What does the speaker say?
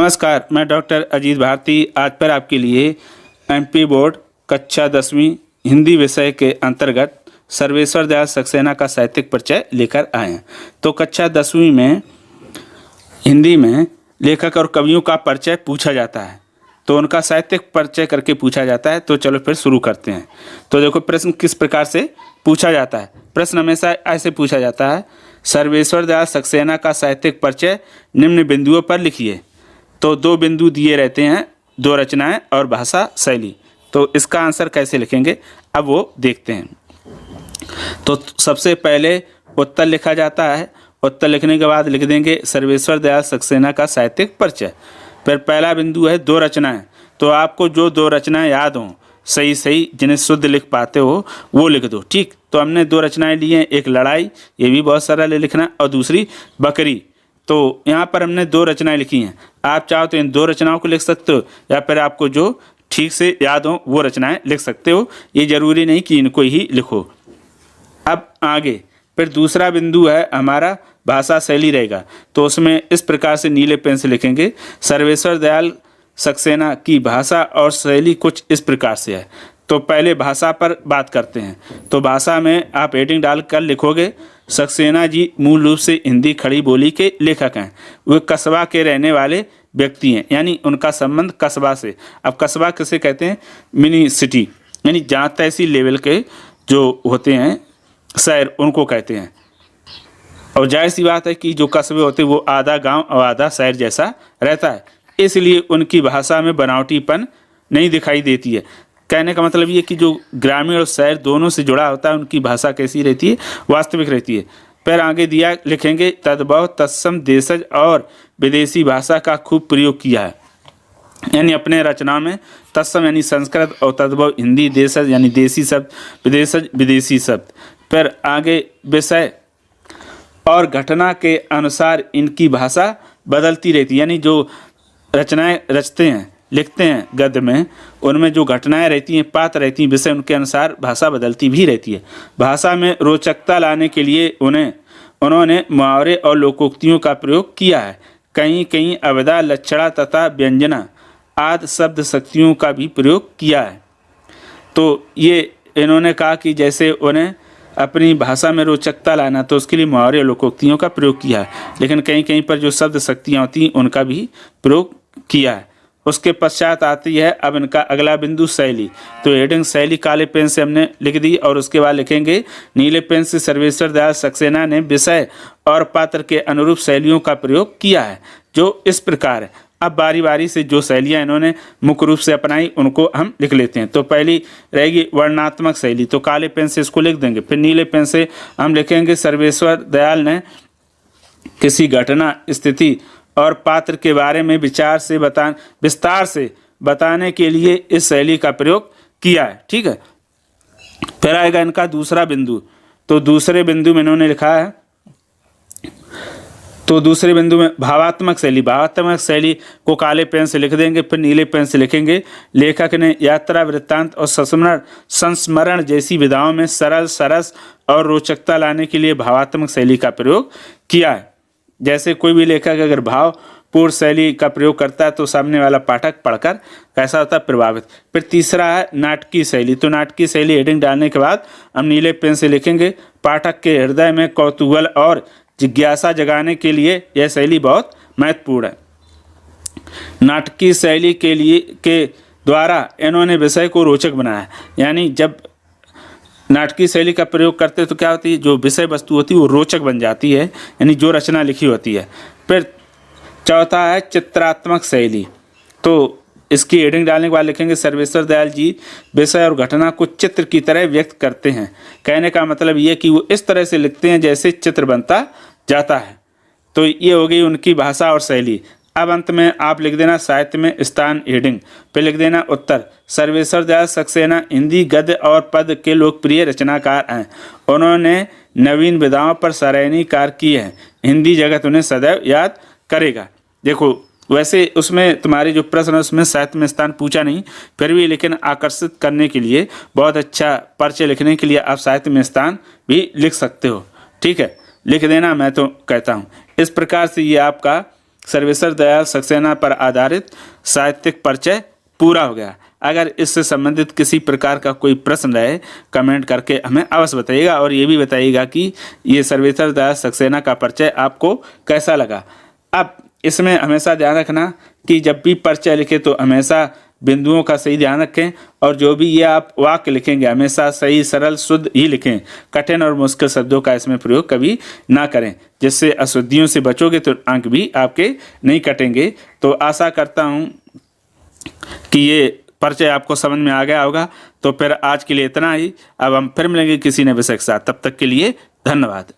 नमस्कार, मैं डॉक्टर अजीत भारती आज पर आपके लिए एमपी बोर्ड कक्षा 10वीं हिंदी विषय के अंतर्गत सर्वेश्वर दयाल सक्सेना का साहित्यिक परिचय लेकर आए हैं। तो कक्षा 10वीं में हिंदी में लेखक और कवियों का परिचय पूछा जाता है, तो उनका साहित्यिक परिचय करके पूछा जाता है। तो चलो फिर शुरू करते हैं। तो देखो प्रश्न किस प्रकार से पूछा जाता है। प्रश्न हमेशा ऐसे पूछा जाता है, सर्वेश्वर दयाल सक्सेना का साहित्यिक परिचय निम्न बिंदुओं पर लिखिए। तो दो बिंदु दिए रहते हैं, दो रचनाएं और भाषा शैली। तो इसका आंसर कैसे लिखेंगे अब वो देखते हैं। तो सबसे पहले उत्तर लिखा जाता है। उत्तर लिखने के बाद लिख देंगे सर्वेश्वर दयाल सक्सेना का साहित्यिक परिचय। फिर पहला बिंदु है दो रचनाएं। तो आपको जो दो रचनाएं याद हों सही जिन्हें शुद्ध लिख पाते हो वो लिख दो। ठीक, तो हमने दो रचनाएं ली हैं, एक लड़ाई, ये भी बहुत सरल है लिखना, और दूसरी बकरी। तो यहाँ पर हमने दो रचनाएं लिखी हैं। आप चाहो तो इन दो रचनाओं को लिख सकते हो, या फिर आपको जो ठीक से याद हो वो रचनाएं लिख सकते हो। ये जरूरी नहीं कि इनको ही लिखो। अब आगे फिर दूसरा बिंदु है हमारा भाषा शैली रहेगा। तो उसमें इस प्रकार से नीले पेन से लिखेंगे, सर्वेश्वर दयाल सक्सेना की भाषा और शैली कुछ इस प्रकार से है। तो पहले भाषा पर बात करते हैं। तो भाषा में आप हेडिंग डालकर लिखोगे, सक्सेना जी मूल रूप से हिंदी खड़ी बोली के लेखक हैं। वे कस्बा के रहने वाले व्यक्ति हैं, यानी उनका संबंध कस्बा से। अब कस्बा किसे कहते हैं? मिनी सिटी, यानी जहाँ तहसील लेवल के जो होते हैं शहर, उनको कहते हैं। और जाहिर सी बात है कि जो कस्बे होते हैं वो आधा गांव और आधा शहर जैसा रहता है, इसलिए उनकी भाषा में बनावटीपन नहीं दिखाई देती है। कहने का मतलब ये कि जो ग्रामीण और शहर दोनों से जुड़ा होता है उनकी भाषा कैसी रहती है? वास्तविक रहती है। फिर आगे दिया लिखेंगे, तद्भव तत्सम देशज और विदेशी भाषा का खूब प्रयोग किया है। यानी अपने रचना में तत्सम यानी संस्कृत और तद्भव हिंदी, देशज यानी देसी शब्द, विदेशज विदेशी शब्द। फिर आगे विषय और घटना के अनुसार इनकी भाषा बदलती रहती है। यानी जो रचनाएं रचते हैं, लिखते हैं गद्य में, उनमें जो घटनाएं रहती हैं, पात्र रहती हैं, विषय उनके अनुसार भाषा बदलती भी रहती है। भाषा में रोचकता लाने के लिए उन्होंने मुहावरे और लोकोक्तियों का प्रयोग किया है। कहीं कहीं अवधा, लक्षणा तथा व्यंजना आदि शब्द शक्तियों का भी प्रयोग किया है। तो ये इन्होंने कहा कि जैसे उन्हें अपनी भाषा में रोचकता लाना, तो उसके लिए मुहावरे और लोकोक्तियों का प्रयोग किया है। लेकिन कहीं कहीं पर जो शब्द शक्तियाँ होती हैं उनका भी प्रयोग किया है। उसके पश्चात आती है अब इनका अगला बिंदु शैली। तो हेडिंग शैली काले पेन से हमने लिख दी, और उसके बाद लिखेंगे नीले पेन से सर्वेश्वर दयाल सक्सेना ने विषय और पात्र के अनुरूप शैलियों का प्रयोग किया है, जो इस प्रकार है। अब बारी बारी से जो शैलियाँ इन्होंने मुख्य रूप से अपनाई उनको हम लिख लेते हैं। तो पहली रहेगी वर्णनात्मक शैली। तो काले पेन से इसको लिख देंगे। फिर नीले पेन से हम लिखेंगे, सर्वेश्वर दयाल ने किसी घटना, स्थिति और पात्र के बारे में विस्तार से बताने के लिए इस शैली का प्रयोग किया है। ठीक है। फिर आएगा इनका दूसरा बिंदु। तो दूसरे बिंदु में इन्होंने लिखा है, तो दूसरे बिंदु में भावात्मक शैली। भावात्मक शैली को काले पेन से लिख देंगे। फिर नीले पेन से लिखेंगे, लेखक ने यात्रा, वृत्तांत और संस्मरण जैसी विधाओं में सरल, सरस और रोचकता लाने के लिए भावात्मक शैली का प्रयोग किया है। जैसे कोई भी लेखक अगर भावपूर्ण शैली का प्रयोग करता है तो सामने वाला पाठक पढ़कर कैसा होता है? प्रभावित। फिर तीसरा है नाटकीय शैली। तो नाटकीय शैली हेडिंग डालने के बाद हम नीले पेन से लिखेंगे, पाठक के हृदय में कौतूहल और जिज्ञासा जगाने के लिए यह शैली बहुत महत्वपूर्ण है। नाटकीय शैली के द्वारा इन्होंने विषय को रोचक बनाया। यानी जब नाटकीय शैली का प्रयोग करते तो क्या होती है? जो विषय वस्तु होती है वो रोचक बन जाती है, यानी जो रचना लिखी होती है। फिर चौथा है चित्रात्मक शैली। तो इसकी हेडिंग डालने के बाद लिखेंगे, सर्वेश्वर दयाल जी विषय और घटना को चित्र की तरह व्यक्त करते हैं। कहने का मतलब ये कि वो इस तरह से लिखते हैं जैसे चित्र बनता जाता है। तो ये हो गई उनकी भाषा और शैली। अब अंत में आप लिख देना साहित्य में स्थान हेडिंग, फिर लिख देना उत्तर। सर्वेश्वर दयाल सक्सेना हिंदी गद्य और पद के लोकप्रिय रचनाकार हैं। उन्होंने नवीन विधाओं पर सराहनीय कार्य किए हैं। हिंदी जगत उन्हें सदैव याद करेगा। देखो वैसे उसमें तुम्हारे जो प्रश्न है उसमें साहित्य में स्थान पूछा नहीं, फिर भी लेकिन आकर्षित करने के लिए, बहुत अच्छा परिचय लिखने के लिए आप साहित्य में स्थान भी लिख सकते हो। ठीक है, लिख देना, मैं तो कहता हूँ। इस प्रकार से ये आपका सर्वेश्वर दयाल सक्सेना पर आधारित साहित्यिक परिचय पूरा हो गया। अगर इससे संबंधित किसी प्रकार का कोई प्रश्न रहे कमेंट करके हमें अवश्य बताइएगा और ये भी बताइएगा कि ये सर्वेश्वर दयाल सक्सेना का परिचय आपको कैसा लगा। अब इसमें हमेशा ध्यान रखना कि जब भी परिचय लिखें तो हमेशा बिंदुओं का सही ध्यान रखें और जो भी ये आप वाक्य लिखेंगे हमेशा सही सरल शुद्ध ही लिखें। कठिन और मुश्किल शब्दों का इसमें प्रयोग कभी ना करें, जिससे अशुद्धियों से बचोगे तो अंक भी आपके नहीं कटेंगे। तो आशा करता हूँ कि ये परिचय आपको समझ में आ गया होगा। तो फिर आज के लिए इतना ही। अब हम फिर मिलेंगे किसी नए विषय के साथ। तब तक के लिए धन्यवाद।